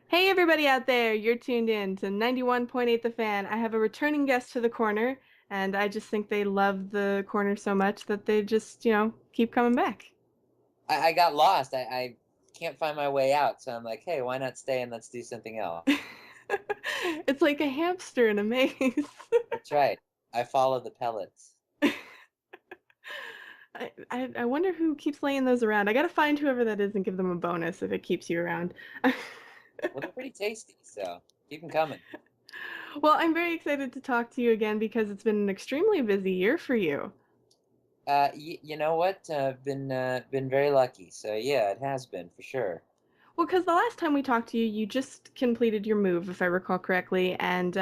Hey everybody out there, you're tuned in to 91.8 The Fan. I have a returning guest to the corner, and I just think they love the corner so much that they just, keep coming back. I got lost. I can't find my way out. So I'm like, hey, why not stay and let's do something else? It's like a hamster in a maze. That's right. I follow the pellets. I wonder who keeps laying those around. I gotta find whoever that is and give them a bonus if it keeps you around. Well, they're pretty tasty, so keep them coming. Well, I'm very excited to talk to you again because it's been an extremely busy year for you. You know what? Been very lucky. So yeah, it has been for sure. Well, because the last time we talked to you, you just completed your move, if I recall correctly, and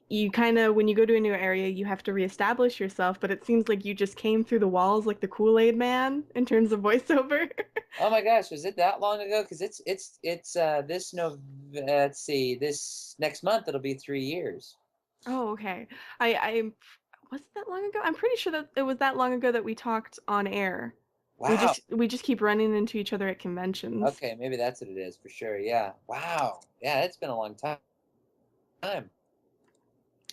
you kind of when you go to a new area, you have to reestablish yourself. But it seems like you just came through the walls like the Kool-Aid Man in terms of voiceover. Oh my gosh, was it that long ago? Because it's this no. Let's see, this next month it'll be 3 years. Oh, okay. I was it that long ago? I'm pretty sure that it was that long ago that we talked on air. We Wow. just we just keep running into each other at conventions. Okay, maybe that's what it is for sure. Yeah. Wow. Yeah, it's been a long time.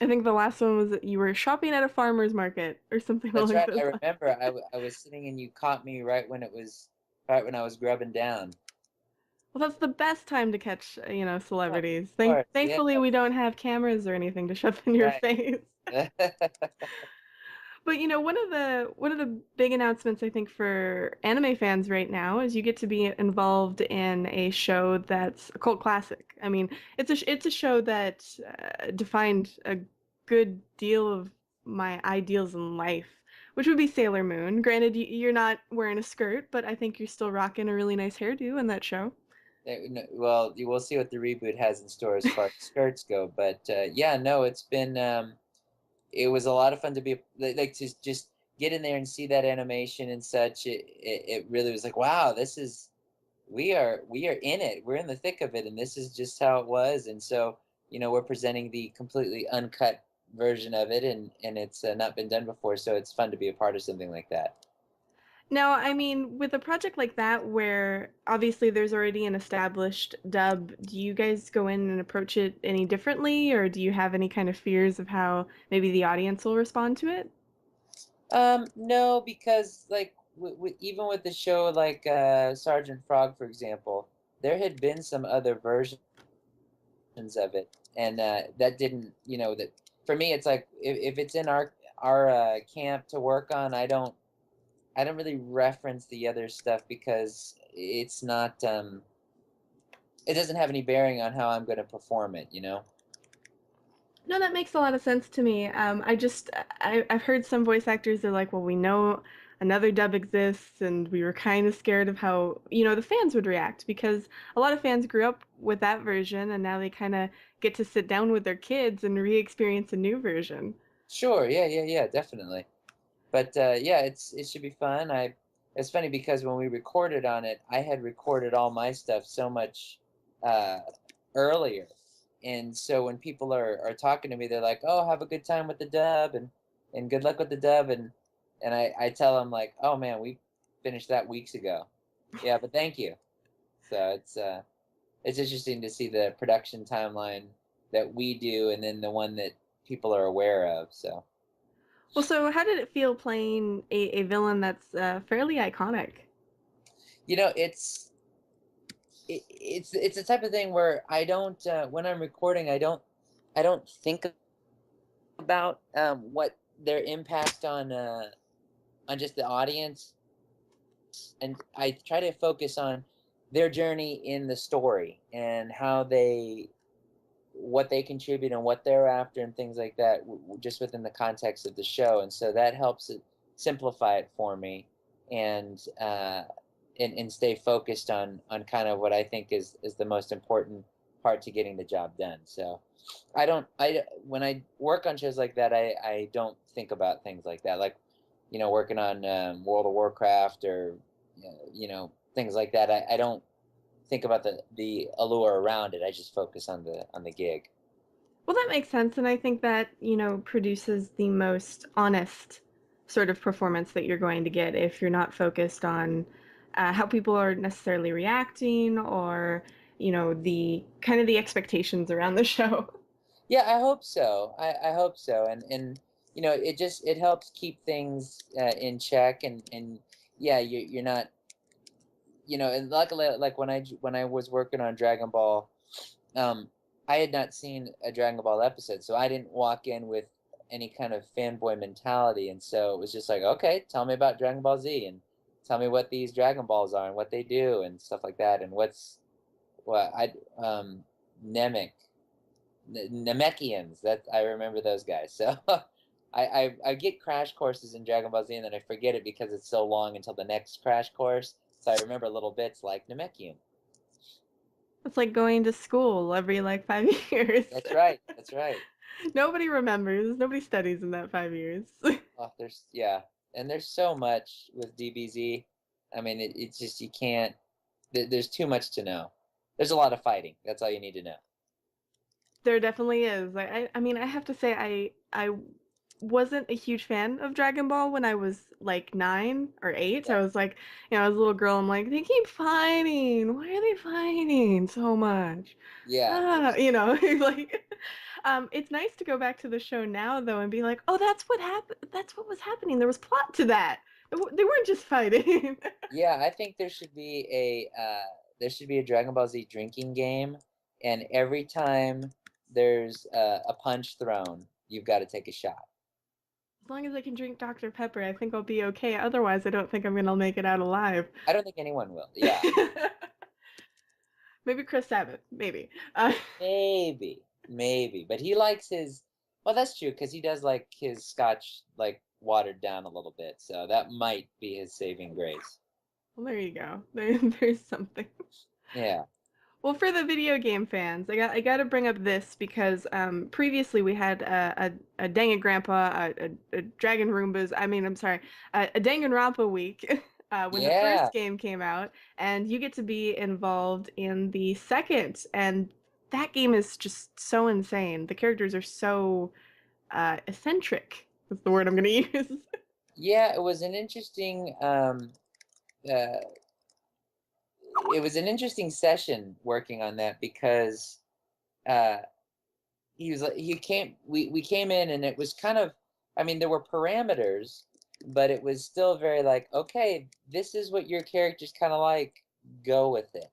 I think the last one was that you were shopping at a farmer's market or something That's along right. I those lines. remember I was sitting and you caught me right when I was grubbing down. Well, that's the best time to catch, Oh, of celebrities. course. Yeah, Thankfully, we don't have cameras or anything to shove in your right. face. But one of the big announcements I think for anime fans right now is you get to be involved in a show that's a cult classic. I mean, it's a show that defined a good deal of my ideals in life, which would be Sailor Moon. Granted, you're not wearing a skirt, but I think you're still rocking a really nice hairdo in that show. Well, you will see what the reboot has in store as far as skirts go, but yeah, no, it was a lot of fun to be like to just get in there and see that animation and such. It really was like, wow, this is we are in it. We're in the thick of it, and this is just how it was. And so, we're presenting the completely uncut version of it, and it's not been done before, so it's fun to be a part of something like that. Now, I mean, with a project like that, where obviously there's already an established dub, do you guys go in and approach it any differently, or do you have any kind of fears of how maybe the audience will respond to it? No, because like even with the show like Sergeant Frog, for example, there had been some other versions of it, and that didn't, that for me, it's like if it's in our camp to work on, I don't really reference the other stuff because it's not it doesn't have any bearing on how I'm going to perform it. No, that makes a lot of sense to me. I've heard some voice actors are like, well, we know another dub exists, and we were kind of scared of how, the fans would react because a lot of fans grew up with that version, and now they kind of get to sit down with their kids and re-experience a new version. Sure, yeah, yeah, yeah, definitely. But yeah, it should be fun. It's funny because when we recorded on it, I had recorded all my stuff so much uh, earlier, and so when people are talking to me, they're like, "Oh, have a good time with the dub, and good luck with the dub," and I tell them like, "Oh man, we finished that weeks ago." Yeah, but thank you. So it's interesting to see the production timeline that we do, and then the one that people are aware of. So. Well, so how did it feel playing a villain that's fairly iconic? You know, it's the type of thing where I don't when I'm recording, I don't think about what their impact on just the audience, and I try to focus on their journey in the story and how they what they contribute and what they're after and things like that, just within the context of the show. And so that helps it simplify it for me, and and stay focused on kind of what I think is the most important part to getting the job done. So I don't I when I work on shows like that, I don't think about things like that, like working on World of Warcraft or things like that. I don't think about the allure around it. I just focus on the gig. Well, that makes sense, and I think that, produces the most honest sort of performance that you're going to get if you're not focused on how people are necessarily reacting or you know, the kind of the expectations around the show. Yeah, I hope so. I hope so. And it helps keep things in check. And yeah, you're not, and luckily, like when I was working on Dragon Ball, um, I had not seen a Dragon Ball episode, so I didn't walk in with any kind of fanboy mentality, and so it was just like, okay, tell me about Dragon Ball Z, and tell me what these Dragon Balls are and what they do and stuff like that, and what I Namek Namekians. That I remember those guys. So I get crash courses in Dragon Ball Z, and then I forget it because it's so long until the next crash course. So I remember little bits like Namekian. It's like going to school every like 5 years. That's right. That's right. Nobody remembers. Nobody studies in that 5 years. Oh, and there's so much with DBZ. I mean, it's just you can't. There's too much to know. There's a lot of fighting. That's all you need to know. There definitely is. I mean, I have to say, I wasn't a huge fan of Dragon Ball when I was like 9 or 8. Yeah, I was like, you know, as a little girl, I'm like, they keep fighting. Why are they fighting so much? yeah, Ah, you know, like, it's nice to go back to the show now though and be like, oh, that's what happened. That's what was happening. There was plot to that. They weren't just fighting. yeah. I think there should be a Dragon Ball Z drinking game, and every time there's a punch thrown, you've got to take a shot. As long as I can drink Dr. Pepper, I think I'll be okay. Otherwise, I don't think I'm gonna make it out alive. I don't think anyone will. Yeah, Maybe Chris Sabat, maybe. maybe, but he likes his. Well, that's true because he does like his scotch like watered down a little bit, so that might be his saving grace. Well, there you go. There's something. Yeah, Well, for the video game fans, I got to bring up this because previously we had a Danganronpa, a Dragon Roombas. I mean, I'm sorry, a Danganronpa week when the yeah, first game came out, and you get to be involved in the second, and that game is just so insane. The characters are so eccentric. That's the word I'm going to use. yeah. Uh, it was an interesting session working on that because uh, he was like he came we came in and it was kind of, I mean, there were parameters, but it was still very like, okay, this is what your character's kind of like, go with it.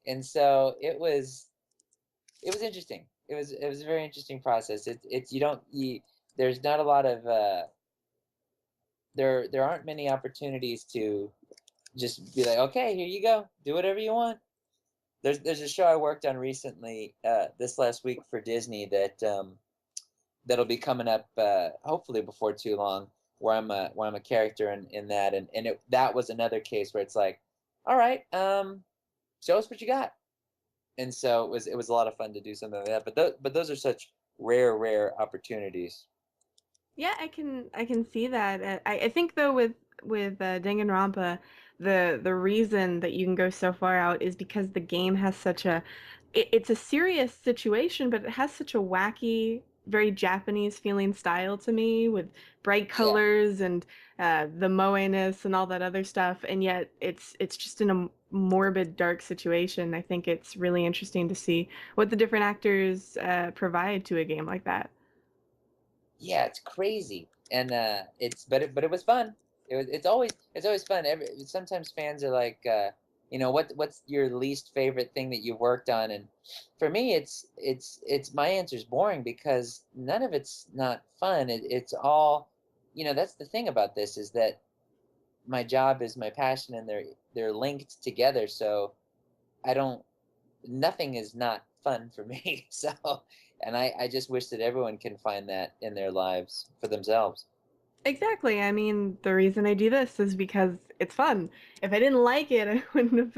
And so it was interesting. It was a very interesting process. It's you don't you there's not a lot of there aren't many opportunities to just be like, okay, here you go, do whatever you want. There's a show I worked on recently, this last week for Disney, that'll be coming up hopefully before too long, where I'm a character in that, and that was another case where it's like, all right, show us what you got. And so it was a lot of fun to do something like that. But those are such rare opportunities. Yeah, I can see that. I think though with Danganronpa, the reason that you can go so far out is because the game has such it's a serious situation, but it has such a wacky, very Japanese feeling style to me with bright Yeah. colors and the moe-ness and all that other stuff, and yet it's just in a morbid, dark situation. I think it's really interesting to see what the different actors provide to a game like that. Yeah, it's crazy, and but it was fun. It's always fun. Sometimes fans are like, what's your least favorite thing that you worked on? And for me, it's my answer is boring because none of it's not fun. It's all, that's the thing about this is that my job is my passion, and they're linked together. So I don't nothing is not fun for me. So, and I just wish that everyone can find that in their lives for themselves. Exactly. I mean, the reason I do this is because it's fun. If I didn't like it, I wouldn't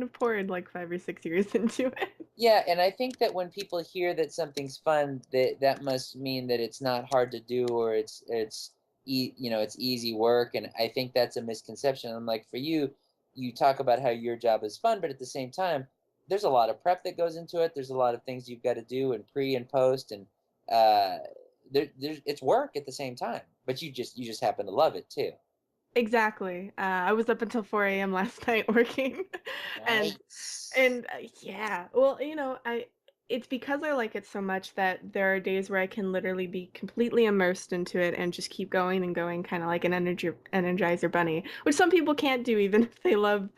have poured like 5 or 6 years into it. Yeah, and I think that when people hear that something's fun, that must mean that it's not hard to do, or it's easy work. And I think that's a misconception. I'm like, for you, you talk about how your job is fun, but at the same time, there's a lot of prep that goes into it. There's a lot of things you've got to do and pre and post, and it's work at the same time. But you just happen to love it too. Exactly. I was up until 4 a.m. last night working, and Nice. and yeah. Well, it's because I like it so much that there are days where I can literally be completely immersed into it and just keep going and going, kind of like an energizer bunny, which some people can't do even if they love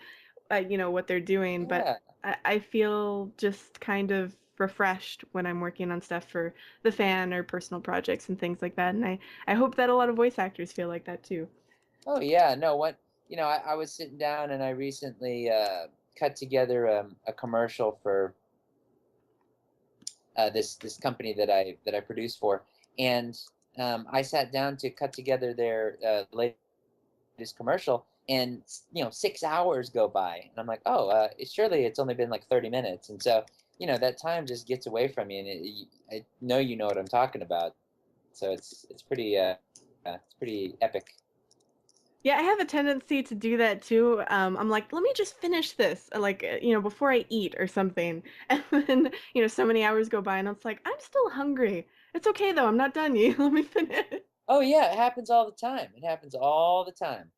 what they're doing. But Yeah. I feel just kind of refreshed when I'm working on stuff for the fan or personal projects and things like that. And I hope that a lot of voice actors feel like that too. Oh yeah. No, what I was sitting down and I recently cut together a commercial for this company that I produce for, and I sat down to cut together their latest commercial, and 6 hours go by, and I'm like, oh, surely it's only been like 30 minutes, and so that time just gets away from you, and I know you know what I'm talking about, so it's pretty epic. Yeah, I have a tendency to do that too. I'm like, let me just finish this, before I eat or something. And then, so many hours go by and it's like, I'm still hungry. It's okay though, I'm not done yet. Let me finish. Oh yeah, it happens all the time. It happens all the time.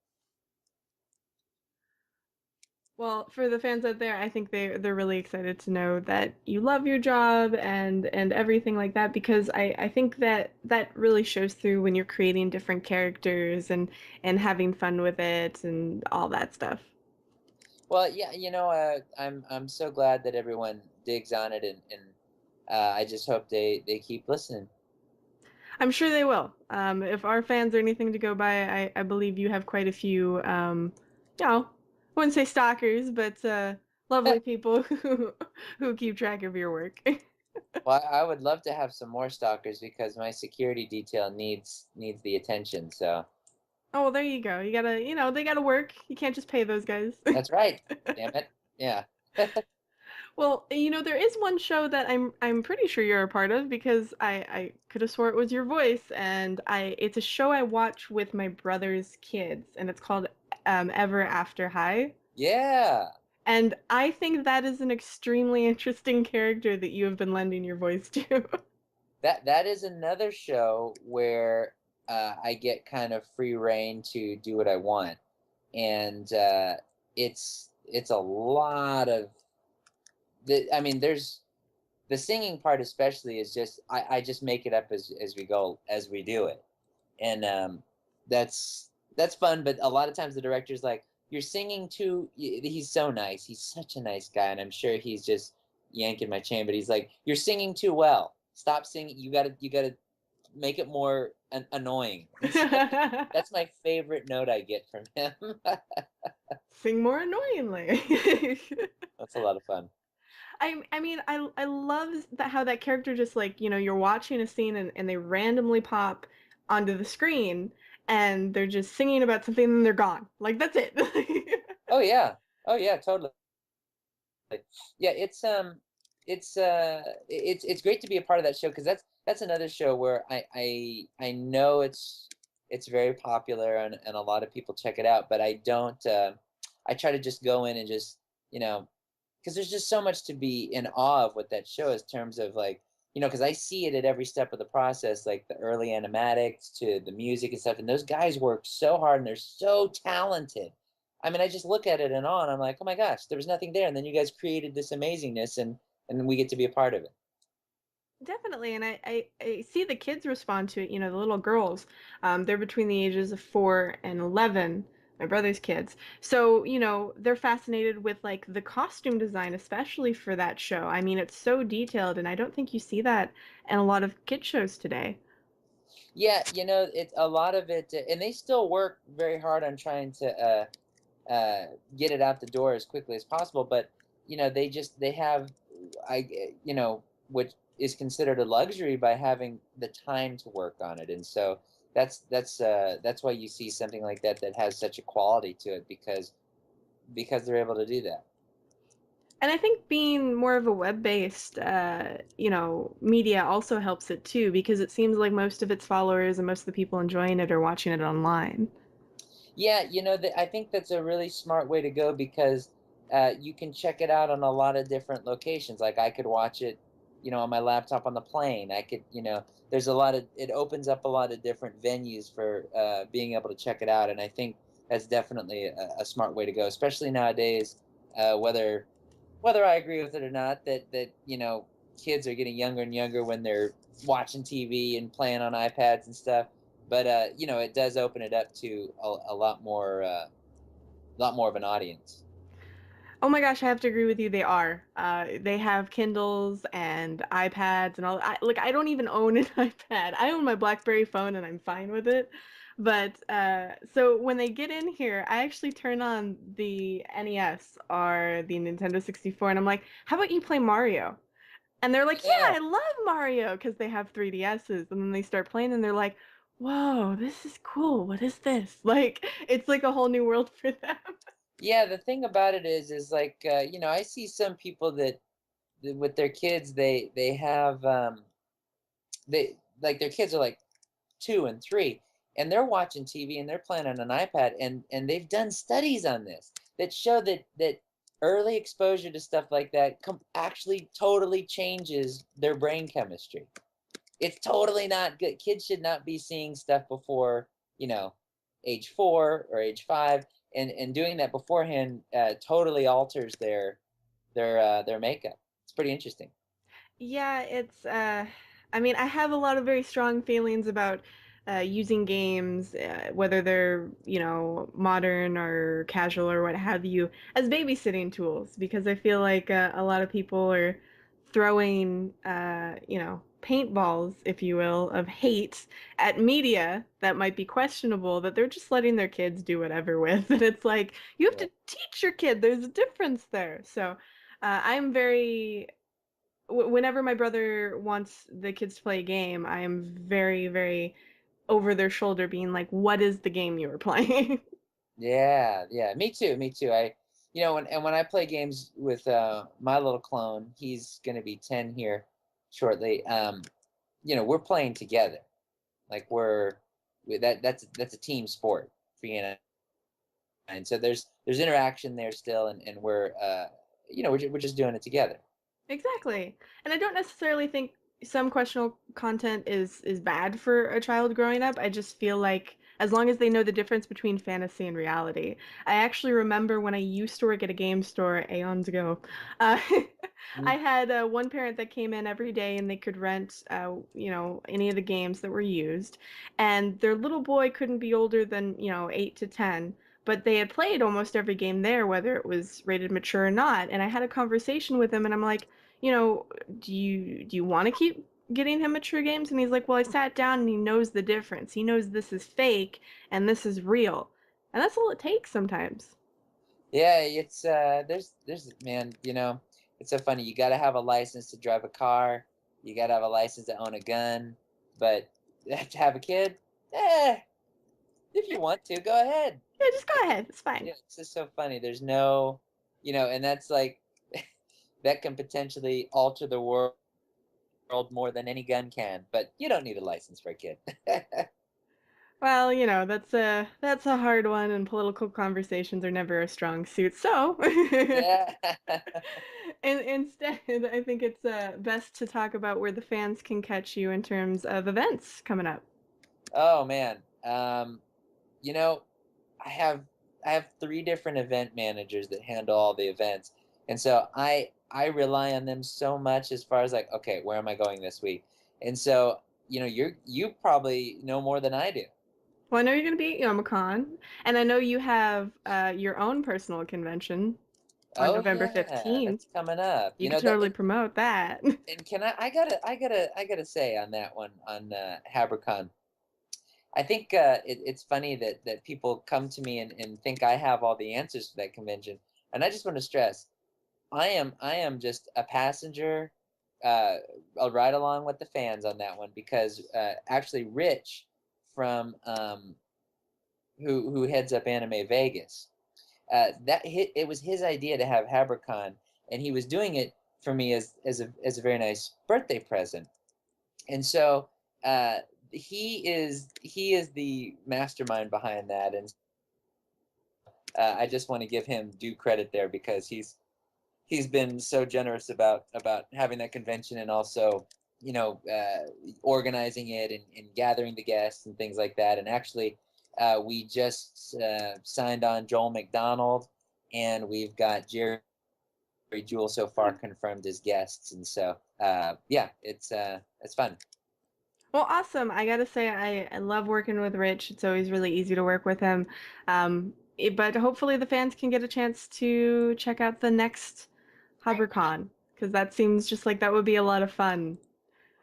Well, for the fans out there, I think they're really excited to know that you love your job and everything like that because I think that really shows through when you're creating different characters and having fun with it and all that stuff. Well, yeah, I'm so glad that everyone digs on it, and I just hope they keep listening. I'm sure they will. If our fans are anything to go by, I believe you have quite a few, I wouldn't say stalkers, but lovely people who keep track of your work. Well, I would love to have some more stalkers because my security detail needs the attention. So Oh, well, there you go. You gotta, they gotta work. You can't just pay those guys. that's right. Damn it. Yeah. Well, there is one show that I'm pretty sure you're a part of because I could have swore it was your voice, and it's a show I watch with my brother's kids, and it's called Ever After High. Yeah. And I think that is an extremely interesting character that you have been lending your voice to. That is another show where I get kind of free reign to do what I want, and it's a lot of I mean, there's the singing part especially is just I just make it up as we go as we do it, and that's fun. But a lot of times the director's like, "You're singing too." He's so nice. He's such a nice guy, and I'm sure he's just yanking my chain. But he's like, "You're singing too well. Stop singing. You gotta make it more annoying." And so that's my favorite note I get from him. Sing more annoyingly. That's a lot of fun. I mean I love that how that character just like, you're watching a scene and they randomly pop onto the screen and they're just singing about something and they're gone. Like that's it. Oh yeah. Oh yeah. Totally. Yeah, it's great to be a part of that show because that's another show where I know it's very popular and a lot of people check it out, but I don't I try to just go in and just because there's just so much to be in awe of what that show is in terms of like because I see it at every step of the process, like the early animatics to the music and stuff, and those guys work so hard and they're so talented. I mean, I just look at it and on. I'm like, oh my gosh, there was nothing there, and then you guys created this amazingness, and we get to be a part of it. Definitely, and I see the kids respond to it, the little girls. They're between the ages of 4 and 11, my brother's kids. So, they're fascinated with like the costume design, especially for that show. I mean, it's so detailed, and I don't think you see that in a lot of kid shows today. Yeah, it's a lot of it, and they still work very hard on trying to get it out the door as quickly as possible. But they have what is considered a luxury by having the time to work on it, and so that's why you see something like that has such a quality to it because they're able to do that. And I think being more of a web-based, media also helps it too, because it seems like most of its followers and most of the people enjoying it are watching it online. Yeah, I think that's a really smart way to go because you can check it out on a lot of different locations. Like I could watch it, on my laptop on the plane. I could, there's a lot of it opens up a lot of different venues for being able to check it out. And I think that's definitely a smart way to go, especially nowadays. Whether I agree with it or not, that kids are getting younger and younger when they're watching TV and playing on iPads and stuff. But it does open it up to a lot more of an audience. Oh my gosh, I have to agree with you. They are. They have Kindles and iPads and all. I don't even own an iPad. I own my BlackBerry phone and I'm fine with it. But so when they get in here, I actually turn on the NES or the Nintendo 64 and I'm like, how about you play Mario? And they're like, yeah, Yeah, I love Mario because they have 3DSs. And then they start playing and they're like, whoa, this is cool. What is this? Like, it's like a whole new world for them. yeah. The thing about it is like I see some people that with their kids they have they like their kids are like 2 and 3, and they're watching TV and they're playing on an iPad, and they've done studies on this that show that early exposure to stuff like that actually totally changes their brain chemistry. It's totally not good. Kids should not be seeing stuff before age 4 or age 5, and doing that beforehand totally alters their makeup. It's pretty interesting. Yeah, I mean, I have a lot of very strong feelings about using games, whether they're, modern or casual or what have you, as babysitting tools, because I feel like a lot of people are throwing, paintballs, if you will, of hate at media that might be questionable, that they're just letting their kids do whatever with. And it's like, you have Yeah. to teach your kid, there's a difference there. So, I'm very whenever my brother wants the kids to play a game, I am very, very over their shoulder being like, what is the game you were playing? Yeah, yeah, me too, me too. When I play games with my little clone, he's gonna be 10 here shortly. We're playing together. Like that's a team sport for and so there's interaction there still, and we're just doing it together. Exactly. And I don't necessarily think some questionable content is bad for a child growing up. I just feel like as long as they know the difference between fantasy and reality. I actually remember when I used to work at a game store aeons ago. Uh, I Mhm. had one parent that came in every day and they could rent, any of the games that were used. And their little boy couldn't be older than, 8 to 10, but they had played almost every game there, whether it was rated mature or not. And I had a conversation with him, and I'm like, do you want to keep getting him mature games? And he's like, well, I sat down and he knows the difference. He knows this is fake and this is real, and that's all it takes sometimes. Yeah, it's there's man, it's so funny. You got to have a license to drive a car. You got to have a license to own a gun, but to have a kid, eh, if you want to, go ahead. Yeah, just go ahead. It's fine. Yeah, it's just so funny. There's no, and that's like that can potentially alter the world more than any gun can. But you don't need a license for a kid. Well, that's a hard one, and political conversations are never a strong suit. So, Yeah. and instead, I think it's best to talk about where the fans can catch you in terms of events coming up. Oh man. You know, I have I have 3 different event managers that handle all the events, and so I rely on them so much as far as like, okay, where am I going this week? And so you probably know more than I do. Well, I know you're going to be at Yomicon, and I know you have your own personal convention on Oh November yeah, 15th. that's coming up. You could That totally promote that. and can I gotta say on that one on Habercon. I think it's funny that people come to me and think I have all the answers for that convention, and I just want to stress I am just a passenger. Uh, I'll ride along with the fans on that one because actually Rich from who heads up Anime Vegas, it was his idea to have Habercon, and he was doing it for me as a very nice birthday present. And so he is the mastermind behind that, and I just want to give him due credit there because he's been so generous about having that convention, and also organizing it and gathering the guests and things like that. And actually We just signed on Joel McDonald, and we've got Jerry Jewell so far confirmed as guests, and so yeah, it's fun. Well, awesome. I gotta say, I love working with Rich. It's always really easy to work with him. But hopefully the fans can get a chance to check out the next Habercon, because that seems just like that would be a lot of fun.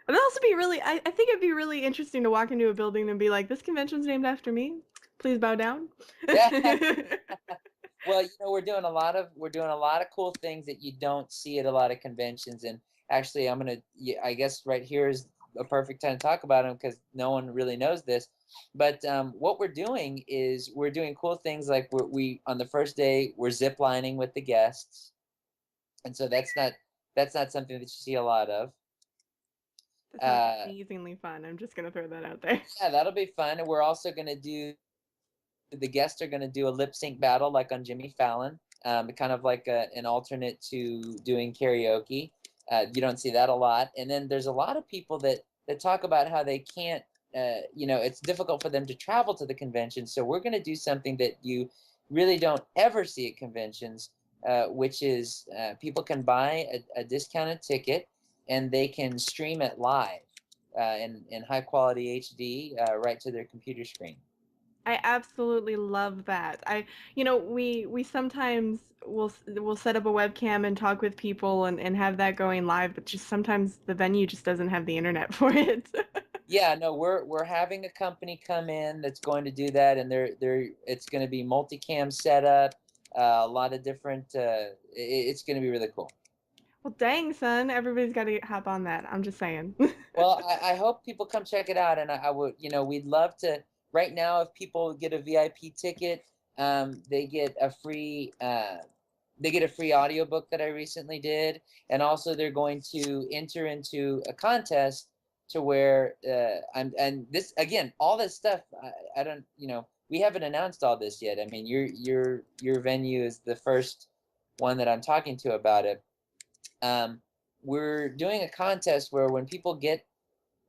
It'd also be really, I think it'd be really interesting to walk into a building and be like, this convention's named after me. Please bow down. Yeah. Well, we're doing a lot of cool things that you don't see at a lot of conventions. And actually, I guess right here is a perfect time to talk about them because no one really knows this. But what we're doing is we're doing cool things like we on the first day we're zip lining with the guests, and so that's not something that you see a lot of. That sounds Uh, amazingly fun. I'm just gonna throw that out there. yeah, that'll be fun. And we're also going to do the guests are going to do a lip sync battle like on Jimmy Fallon, kind of like an alternate to doing karaoke. You don't see that a lot. And then there's a lot of people that talk about how they can't, it's difficult for them to travel to the convention. So we're going to do something that you really don't ever see at conventions, which is people can buy a discounted ticket and they can stream it live in high quality HD right to their computer screen. I absolutely love that. We sometimes will set up a webcam and talk with people and have that going live, but just sometimes the venue just doesn't have the internet for it. Yeah, no, we're having a company come in that's going to do that, and it's going to be multicam setup, a lot of different. It's going to be really cool. Well, dang, son, everybody's got to hop on that. I'm just saying. Well, I hope people come check it out, and I would, we'd love to. Right now, if people get a VIP ticket, they get a free audiobook that I recently did, and also they're going to enter into a contest to where and this again, all this stuff. I don't, we haven't announced all this yet. I mean, your venue is the first one that I'm talking to about it. Um, we're doing a contest where when people get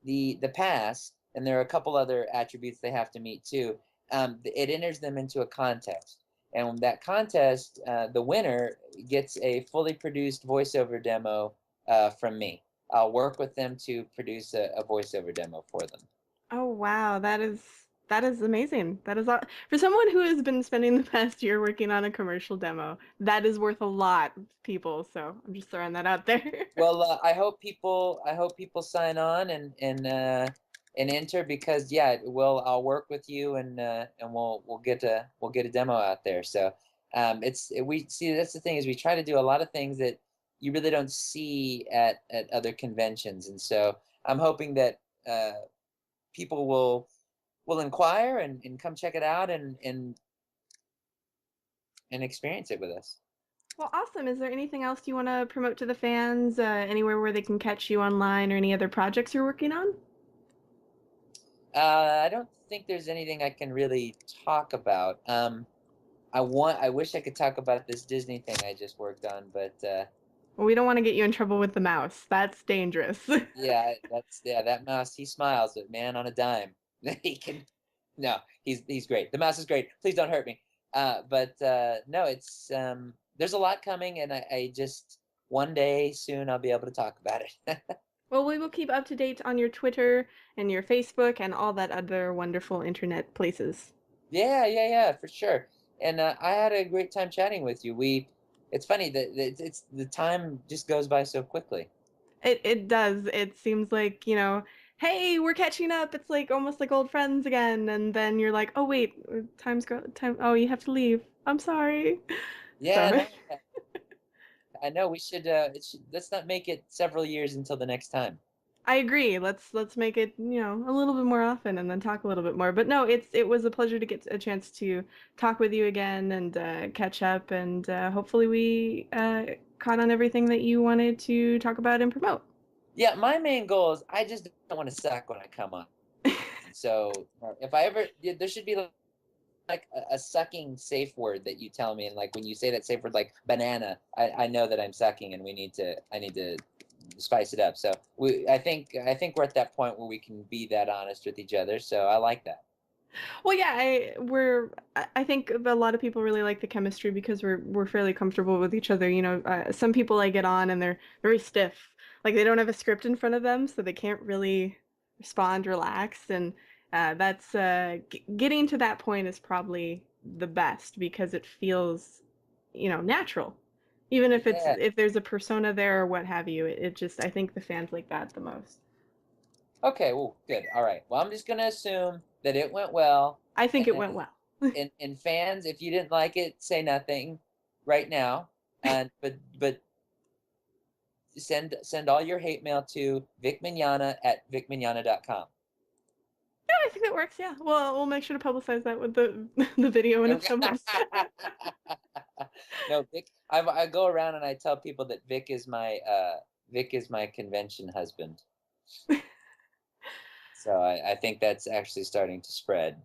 the pass, and there are a couple other attributes they have to meet too. It enters them into a contest, and that contest, the winner gets a fully produced voiceover demo from me. I'll work with them to produce a voiceover demo for them. Oh wow, that is amazing. For someone who has been spending the past year working on a commercial demo. That is worth a lot, people. So I'm just throwing that out there. Well, I hope people sign on and enter because yeah, I'll work with you and we'll get a demo out there. So we see that's the thing is we try to do a lot of things that you really don't see at other conventions, and so I'm hoping that people will inquire and come check it out and experience it with us. Well, awesome. Is there anything else you want to promote to the fans? Anywhere where they can catch you online or any other projects you're working on? I don't think there's anything I can really talk about. I wish I could talk about this Disney thing I just worked on, but Well, we don't want to get you in trouble with the mouse. That's dangerous. yeah, that mouse, he smiles, but man, on a dime, he can. No, he's great. The mouse is great. Please don't hurt me. But no, it's there's a lot coming, and I just one day soon I'll be able to talk about it. Well, we will keep up to date on your Twitter and your Facebook and all that other wonderful internet places. Yeah, for sure. And I had a great time chatting with you. It's funny that it's the time just goes by so quickly. It does. It seems like, hey, we're catching up. It's like almost like old friends again. And then you're like, oh wait, time. Oh, you have to leave. I'm sorry. Yeah, So no, I know let's not make it several years until the next time. I agree. Let's make it, a little bit more often and then talk a little bit more. But no, it was a pleasure to get a chance to talk with you again and catch up and hopefully we caught on everything that you wanted to talk about and promote. Yeah, my main goal is I just don't want to suck when I come on. So if I ever, yeah, there should be like a sucking safe word that you tell me, and like when you say that safe word, like banana, I know that I'm sucking, and I need to spice it up. So I think we're at that point where we can be that honest with each other. So I like that. Well, yeah, I think a lot of people really like the chemistry because we're fairly comfortable with each other. You know, some people I get on and they're very stiff, like they don't have a script in front of them, so they can't really respond, relax, and that's getting to that point is probably the best because it feels, natural. Even Yeah. if there's a persona there or what have you, it just I think the fans like that the most. Okay. Well, good. All right. Well, I'm just gonna assume that it went well, I think it and went well. and fans, if you didn't like it, say nothing right now. And but send all your hate mail to vicmignana@vicmignana.com. Yeah, I think that works. Yeah. Well, we'll make sure to publicize that with the the video in the show notes. No, Vic. I go around and I tell people that Vic is my convention husband. So I think that's actually starting to spread.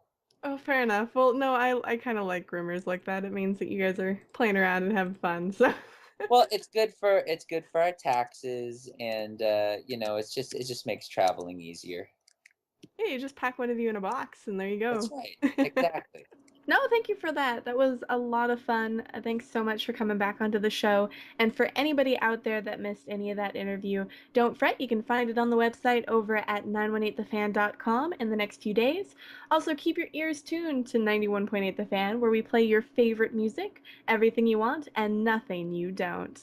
Oh, fair enough. Well, no, I kind of like rumors like that. It means that you guys are playing around and having fun. So, Well, it's good for our taxes, and it just makes traveling easier. hey, you just pack one of you in a box, and there you That's go. right. Exactly. No, thank you for that. That was a lot of fun. Thanks so much for coming back onto the show. And for anybody out there that missed any of that interview, don't fret. You can find it on the website over at 918thefan.com in the next few days. Also, keep your ears tuned to 91.8 The Fan, where we play your favorite music, everything you want, and nothing you don't.